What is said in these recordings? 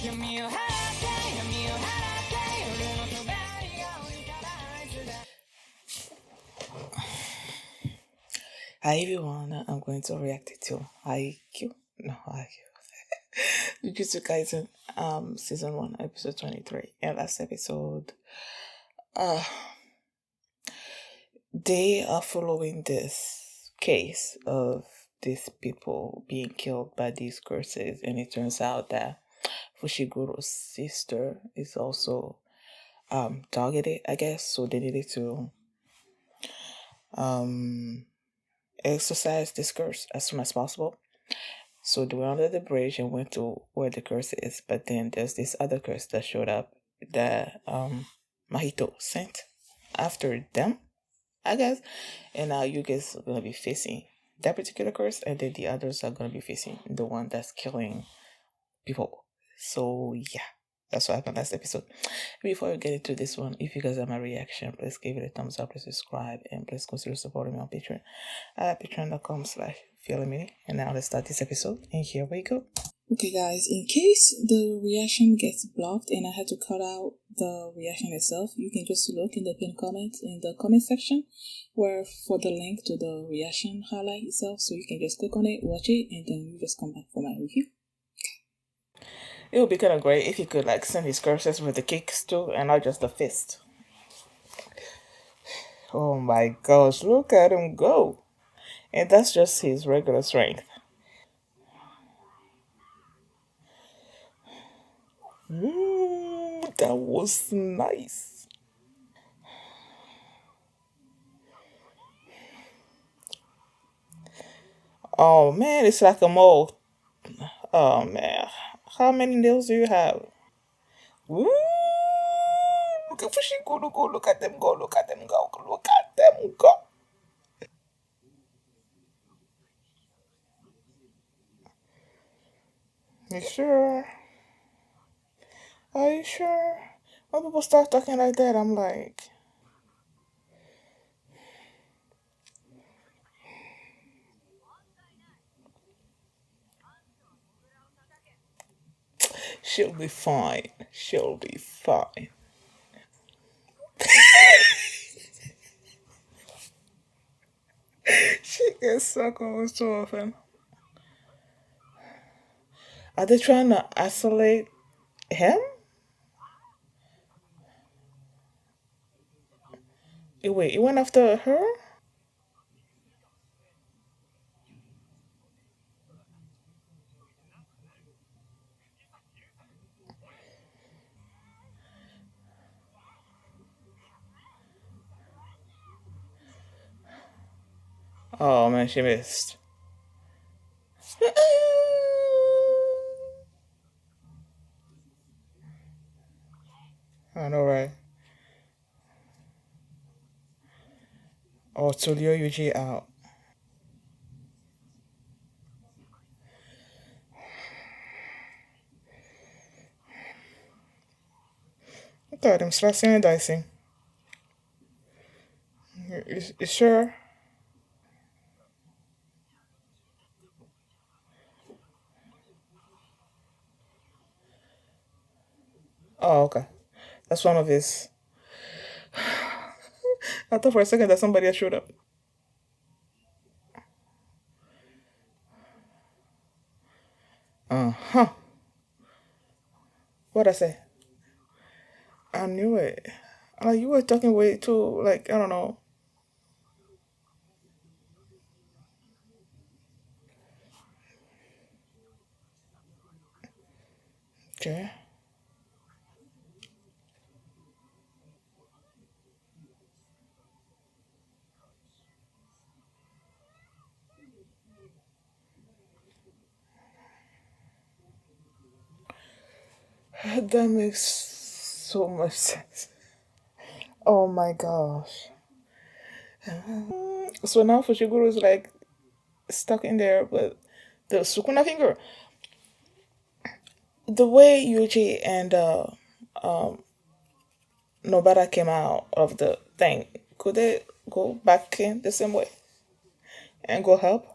Hi everyone, I'm going to react to IQ. No, IQ. Jujutsu Kaisen, season 1, episode 23. And last episode, uh, they are following this case of these people being killed by these curses, and it turns out that Fushiguro's sister is also targeted, I guess, so they needed to um exercise this curse as soon as possible. So they went under the bridge and went to where the curse is, but then there's this other curse that showed up that Mahito sent after them, I guess. And now you guys are gonna be facing that particular curse, and then the others are gonna be facing the one that's killing people. So yeah. That's what happened last episode. Before we get into this one, if you guys have my reaction, please give it a thumbs up, please subscribe, and please consider supporting me on Patreon at patreon.com/feelingmini. And now let's start this episode, and here we go. Okay guys, in case the reaction gets blocked and I had to cut out the reaction itself, you can just look in the pinned comment in the comment section where for the link to the reaction highlight itself, so you can just click on it, watch it, and then you just come back for my review. It would be kind of great if he could like send his curses with the kicks too, and not just the fist. Oh my gosh, look at him go! And that's just his regular strength. Ooh, that was nice. Oh man, it's like a mole. Oh man, how many nails do you have? Ooh, look at Fushiko, look at them go, look at them go, look at them go. You sure? Are you sure? When people start talking like that, I'm like, she'll be fine. She'll be fine. She gets stuck on so often. Are they trying to isolate him? Wait, it went after her? Oh man, she missed. I know, right? Oh, Tulio Yuji out. Look at him slicing and dicing. You sure? Oh, okay. That's one of his. I thought for a second that somebody had showed up. Huh. What'd I say? I knew it. You were talking way too, like, I don't know. Okay. That makes so much sense. Oh my gosh. So now Fushiguro is like stuck in there with the Sukuna finger. The way Yuji and Nobara came out of the thing, could they go back in the same way and go help?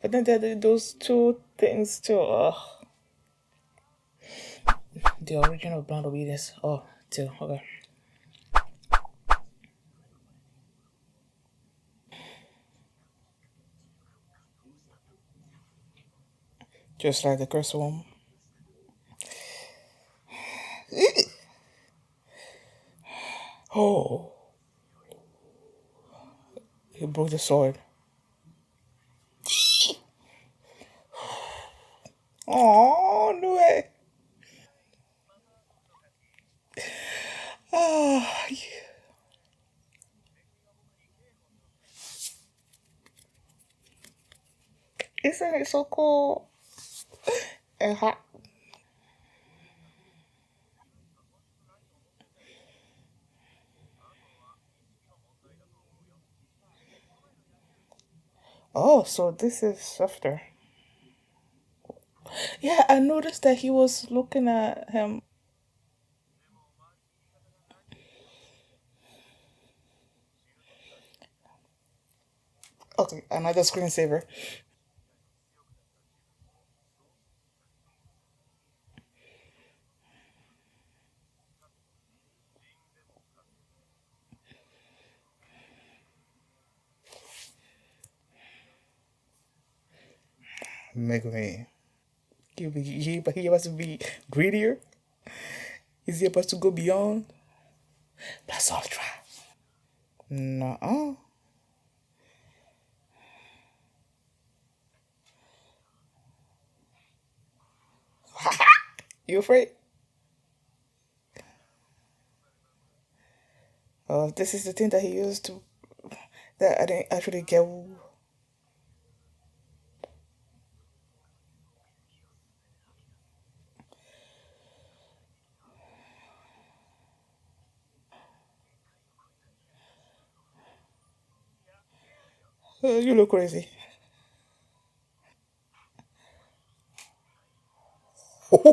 But then they did those two things too. Ugh. The original blind obedience. Oh, two. Okay. Just like the curse one. Oh, he broke the sword. Oh, no way. Ah, isn't it so cool and hot? Oh, so this is after. Yeah, I noticed that he was looking at him. Okay, another screensaver. Make me. He wants to be greedier. Is he supposed to go beyond? Plus ultra. No. You afraid? This is the thing that he used to. That I didn't actually get. You look crazy. Oh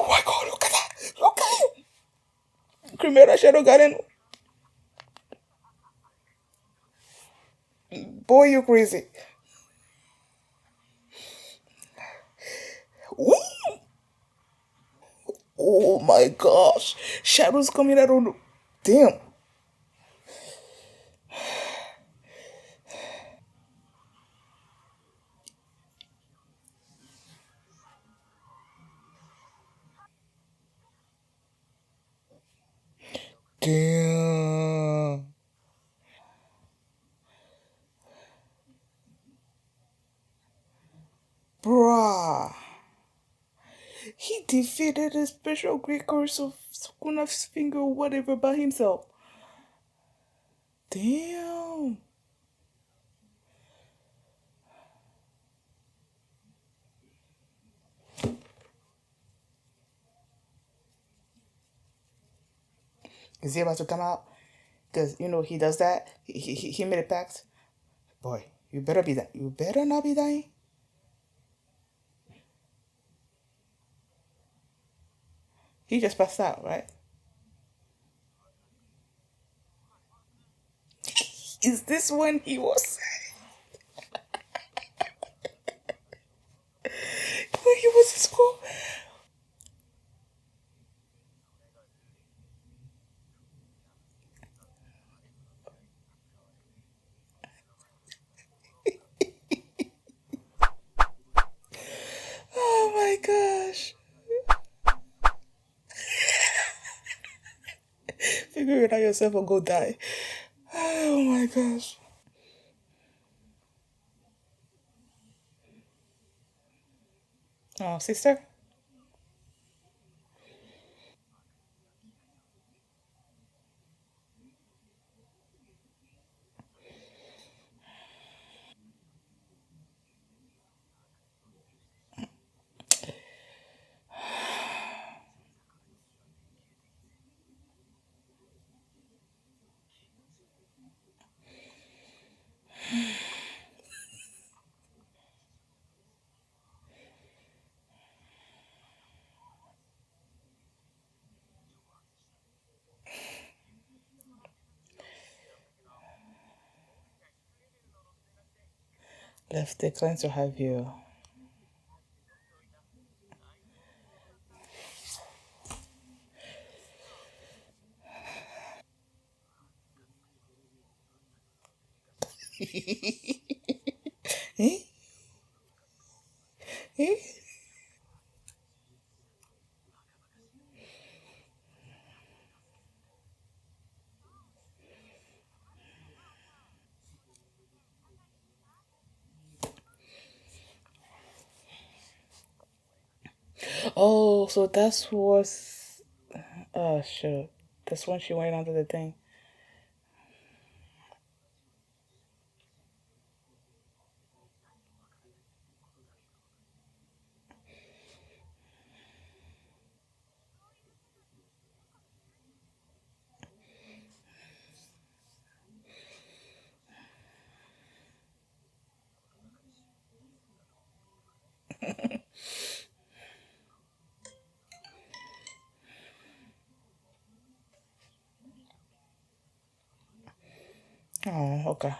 my god, look at that! Look at him! Chimera Shadow Garden. Boy, you crazy. Ooh. Oh my gosh. Shadows coming out on. Damn. Damn. Bruh. He defeated a special great curse of Sukuna's finger or whatever by himself. Damn. Is he about to come out? Because, he does that. He made a pact. Boy, you better be that. You better not be dying. He just passed out, right? Is this when he was. When he was in school? Oh my gosh. Figure it out yourself or go die. Oh my gosh. Oh, sister? Left decline to have you. Eh? Eh? Oh, so that's was. Oh, shoot. That's when she went onto the thing. Oh, okay.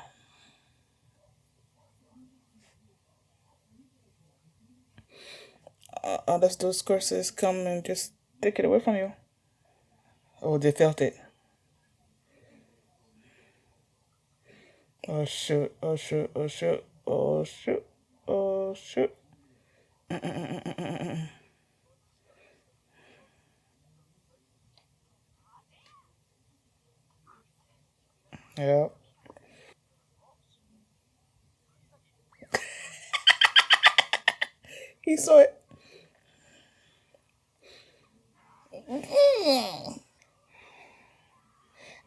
Unless those curses come and just take it away from you. Oh, they felt it. Oh, shoot. Oh, shoot. Oh, shoot. Oh, shoot. Oh, shoot. Yeah. He saw it.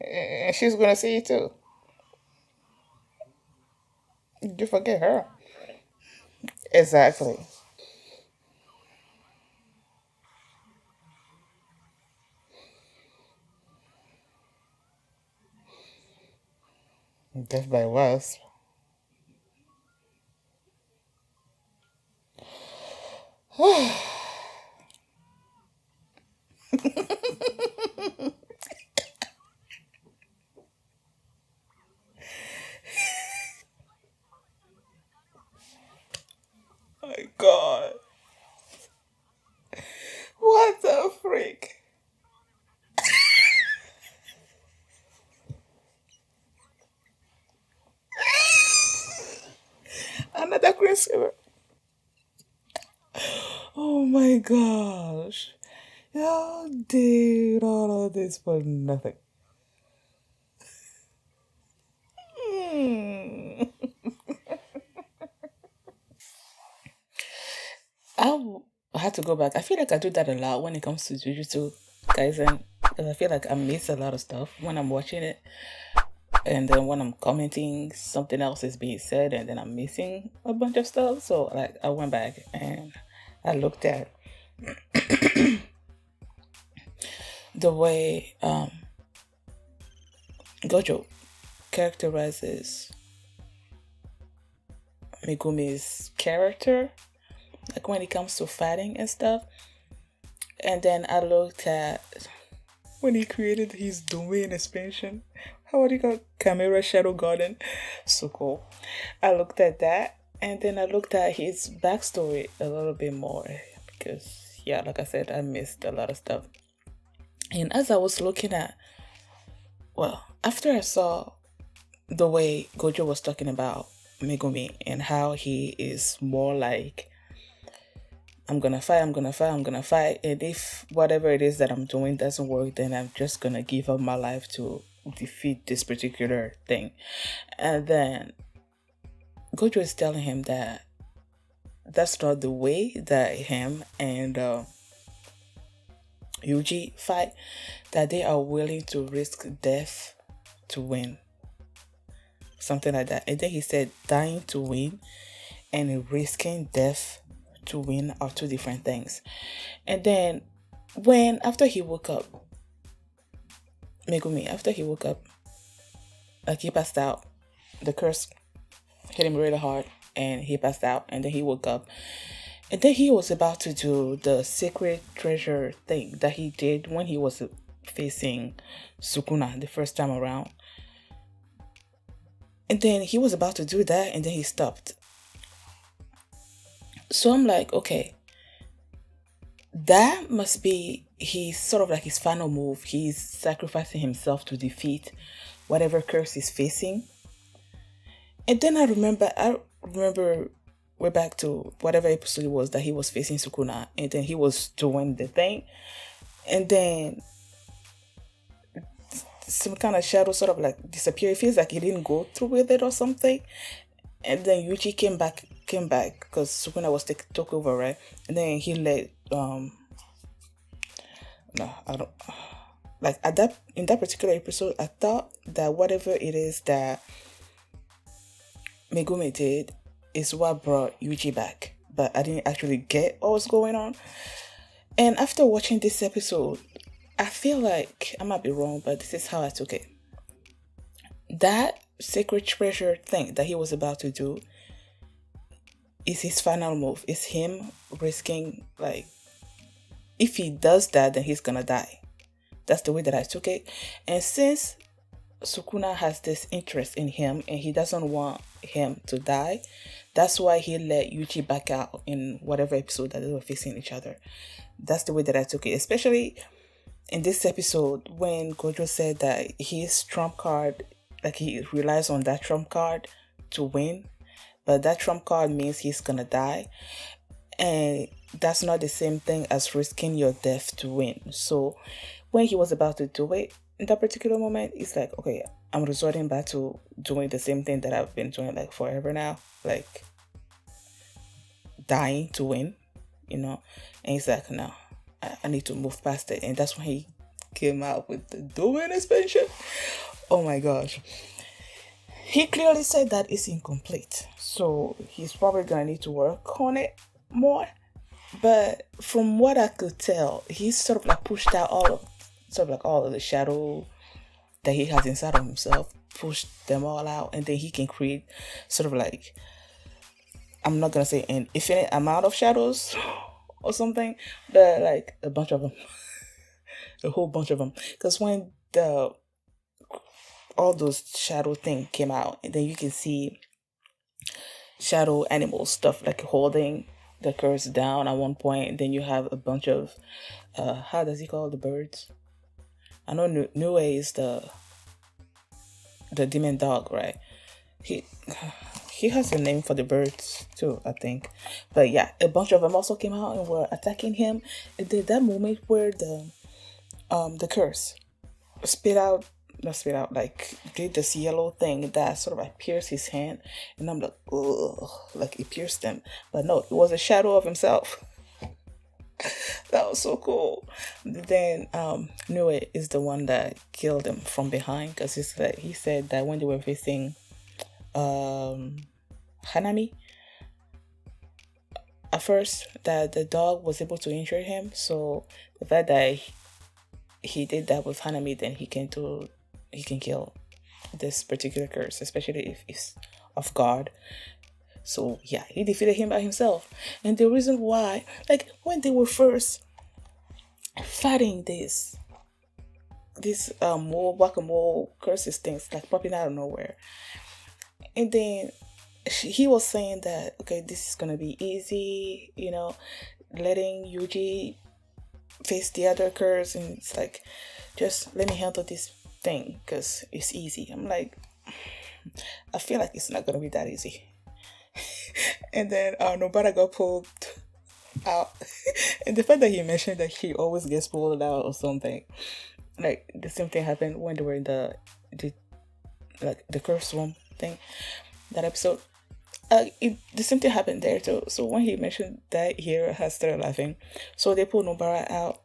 And she's gonna see it too. You forget her. Exactly. Death by wasp. My God. What the freak? Another Christopher. Oh my gosh. Y'all did all of this for nothing. Hmm. I had to go back. I feel like I do that a lot when it comes to Jujutsu Kaisen. Because I feel like I miss a lot of stuff when I'm watching it. And then when I'm commenting, something else is being said, and then I'm missing a bunch of stuff. So, like, I went back and I looked at the way Gojo characterizes Megumi's character, like when it comes to fighting and stuff. And then I looked at when he created his domain expansion. How would you call it? Camera Shadow Garden? So cool. I looked at that and then I looked at his backstory a little bit more because, yeah, like I said, I missed a lot of stuff. And as I was looking at, well, after I saw the way Gojo was talking about Megumi and how he is more like I'm gonna fight, I'm gonna fight, I'm gonna fight. And if whatever it is that I'm doing doesn't work, then I'm just gonna give up my life to defeat this particular thing. And then Gojo is telling him that that's not the way that him and Yuji fight, that they are willing to risk death to win. Something like that. And then he said dying to win and risking death to win are two different things. And then when after he woke up, Megumi, after he woke up, like he passed out, the curse hit him really hard and he passed out and then he woke up. And then he was about to do the secret treasure thing that he did when he was facing Sukuna the first time around. And then he was about to do that and then he stopped. So I'm like, okay, that must be he's sort of like his final move. He's sacrificing himself to defeat whatever curse he's facing. And then I remember way back to whatever episode it was that he was facing Sukuna, and then he was doing the thing, and then some kind of shadow sort of like disappeared. It feels like he didn't go through with it or something. And then Yuji came back because Sukuna was took over, right? And then he let no, I don't like at that in that particular episode. I thought that whatever it is that Megumi did is what brought Yuji back, but I didn't actually get what was going on. And after watching this episode, I feel like I might be wrong, but this is how I took it. That sacred treasure thing that he was about to do is his final move. It's him risking, like, if he does that, then he's gonna die. That's the way that I took it. And since Sukuna has this interest in him and he doesn't want him to die, that's why he let Yuji back out in whatever episode that they were facing each other. That's the way that I took it, especially in this episode when Gojo said that his trump card, like he relies on that trump card to win, but that trump card means he's gonna die, and that's not the same thing as risking your death to win. So when he was about to do it in that particular moment, it's like, okay, I'm resorting back to doing the same thing that I've been doing like forever now, like dying to win, and he's like, no, I need to move past it. And that's when he came out with the domain expansion. Oh my gosh. He clearly said that it's incomplete, so he's probably gonna need to work on it more. But from what I could tell, he's sort of like pushed out all of the shadow that he has inside of himself, pushed them all out, and then he can create sort of like, I'm not gonna say an infinite amount of shadows or something, but like a bunch of them, a whole bunch of them. Because when all those shadow thing came out, and then you can see shadow animal stuff like holding the curse down at one point, and then you have a bunch of how does he call the birds? I know Nue is the demon dog, right? He has a name for the birds too, I think. But yeah, a bunch of them also came out and were attacking him. And then that moment where the curse like did this yellow thing that sort of like pierced his hand, and I'm like, ugh, like it pierced him. But no, it was a shadow of himself. That was so cool. Then Nue is the one that killed him from behind, because he said that when they were facing Hanami at first, that the dog was able to injure him. So the fact that he did that with Hanami, then he can kill this particular curse, especially if it's off guard. So yeah, he defeated him by himself. And the reason why, like when they were first fighting this mole whack-a-mole curses things like popping out of nowhere, and then he was saying that, okay, this is gonna be easy, letting Yuji face the other curse, and it's like, just let me handle this thing because it's easy. I'm like, I feel like it's not gonna be that easy. And then Nobara got pulled out. And the fact that he mentioned that he always gets pulled out or something, like the same thing happened when they were in the curse room thing, that episode. The same thing happened there too. So when he mentioned that, Hiro has started laughing. So they pulled Nobara out,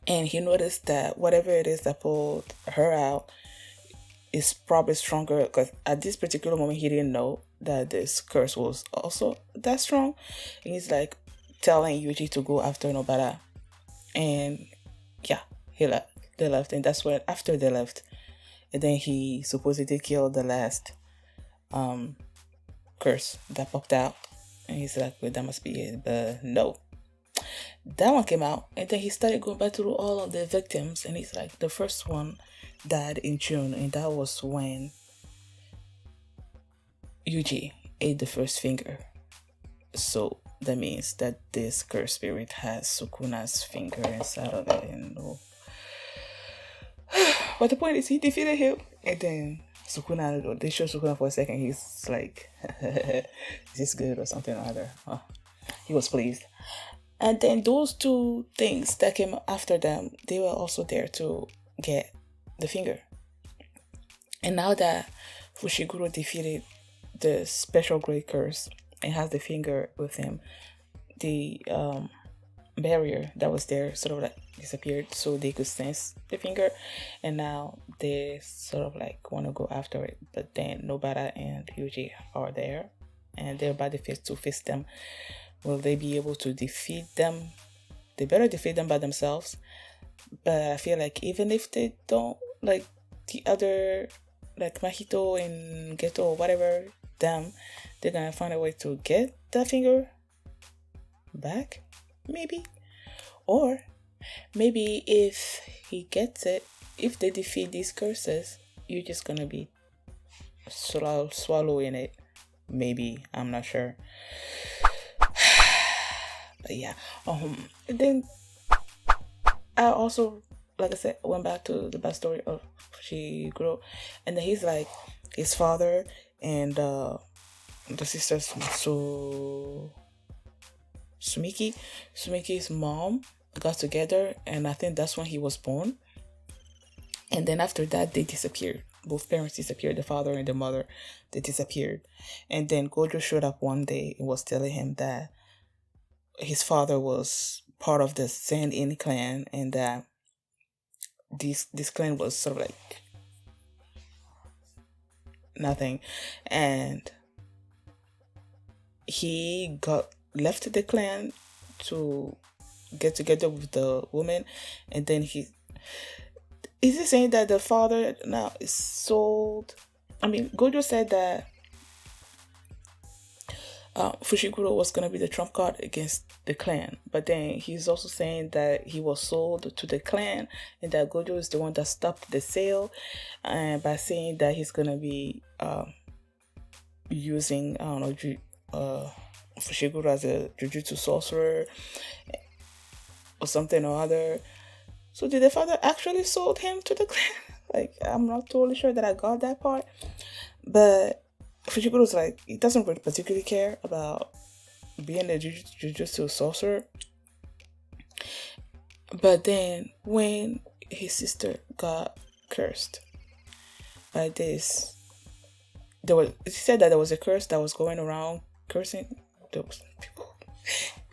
and he noticed that whatever it is that pulled her out is probably stronger, because at this particular moment he didn't know that this curse was also that strong. And he's like telling Yuji to go after Nobara, and yeah, they left, and that's when after they left, and then he supposedly killed the last curse that popped out, and he's like, well, that must be it. But no, that one came out, and then he started going back through all of the victims, and he's like, the first one died in June, and that was when Yuji ate the first finger. So that means that this cursed spirit has Sukuna's finger inside of it, and but the point is, he defeated him, and then Sukuna, they show Sukuna for a second. He's like, "Is this good or something or other?" Oh, he was pleased. And then those two things that came after them, they were also there to get the finger. And now that Fushiguro defeated the special great curse and has the finger with him, the barrier that was there sort of like disappeared, so they could sense the finger, and now they sort of like want to go after it. But then Nobara and Yuji are there, and they're about to face them. Will they be able to defeat them? They better defeat them by themselves. But I feel like even if they don't, like the other, like Mahito and Geto or whatever, them, they're gonna find a way to get that finger back, maybe. Or maybe if he gets it, if they defeat these curses, you're just gonna be swallowing it. Maybe, I'm not sure. But yeah, then I also, like I said, went back to the backstory of Fushiguro, and then he's like, his father and the sisters, Sumiki's mom got together, and I think that's when he was born. And then after that, they disappeared. Both parents disappeared, the father and the mother, they disappeared. And then Gojo showed up one day and was telling him that his father was part of the Sand-In clan, and that this clan was sort of like nothing. And he left the clan to get together with the woman, and then is he saying that the father now is sold? I mean, Gojo said that Fushiguro was going to be the trump card against the clan, but then he's also saying that he was sold to the clan, and that Gojo is the one that stopped the sale, and by saying that he's going to be using, I don't know, Fushiguro as a Jujutsu sorcerer or something or other. So did the father actually sold him to the clan? Like, I'm not totally sure that I got that part, but Fujiguro's like, he doesn't really particularly care about being a Jujutsu sorcerer. But then when his sister got cursed by this, he said that there was a curse that was going around cursing.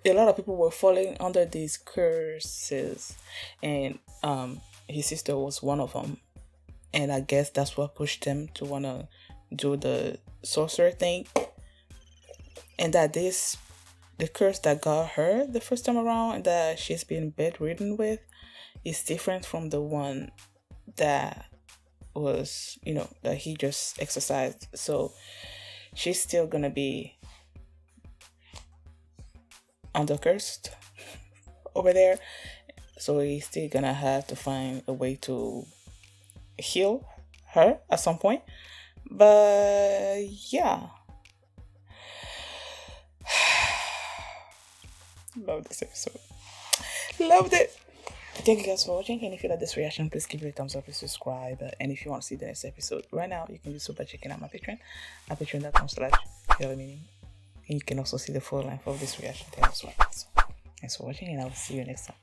A lot of people were falling under these curses, and his sister was one of them. And I guess that's what pushed him to want to do the sorcerer thing, and that the curse that got her the first time around and that she's been bedridden with is different from the one that was, that he just exercised. So she's still gonna be under cursed over there, so he's still gonna have to find a way to heal her at some point. But yeah, love this episode, loved it. Thank you guys for watching, and if you like this reaction, please give it a thumbs up and subscribe. And if you want to see the next episode right now, you can do so by checking out my Patreon at patreon.com/HelloMeaning. And you can also see the full length of this reaction there as well. So thanks for watching, and I will see you next time.